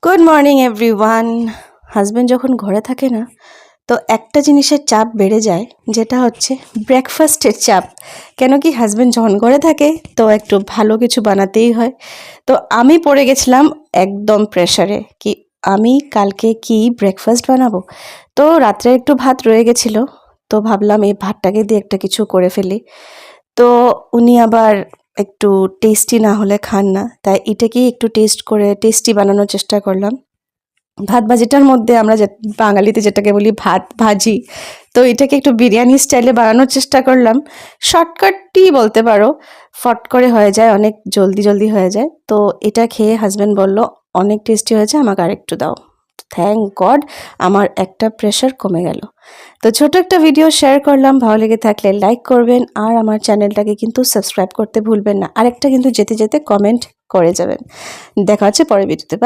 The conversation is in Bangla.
Good morning everyone. হাজব্যান্ড যখন ঘরে থাকে না, তো একটা জিনিসের চাপ বেড়ে যায়, যেটা হচ্ছে ব্রেকফাস্টের চাপ। কেন কি, হাজব্যান্ড যখন ঘরে থাকে তো একটু ভালো কিছু বানাতেই হয়। তো আমি পড়ে গেছিলাম একদম প্রেশারে কি আমি কালকে কি ব্রেকফাস্ট বানাবো। তো রাত্রে একটু ভাত রয়ে গেছিলো, তো ভাবলাম এই ভাতটাকে দিয়ে একটা কিছু করে ফেলি। তো উনি আবার একটু টেস্টি না হলে খান না, তাই এটাকেই একটু টেস্টি বানানোর চেষ্টা করলাম। ভাত ভাজিটার মধ্যে আমরা বাঙালিতে যেটাকে বলি ভাত ভাজি, তো এটাকে একটু বিরিয়ানি স্টাইলে বানানোর চেষ্টা করলাম। শর্টকাটই বলতে পারো, ফট করে হয়ে যায়, অনেক জলদি জলদি হয়ে যায়। তো এটা খেয়ে হাজব্যান্ড বলল অনেক টেস্টি হয়েছে, আমাকে আরেকটু দাও। থ্যাংক গড, আমার একটা প্রেশার কমে গেল। তো ছোট একটা ভিডিও শেয়ার করলাম, ভালো লেগে থাকলে লাইক করবেন, আর আমার চ্যানেলটাকে কিন্তু সাবস্ক্রাইব করতে ভুলবেন না। আরেকটা কিন্তু যেতে যেতে কমেন্ট করে যাবেন। দেখা হচ্ছে পরের ভিডিওতে।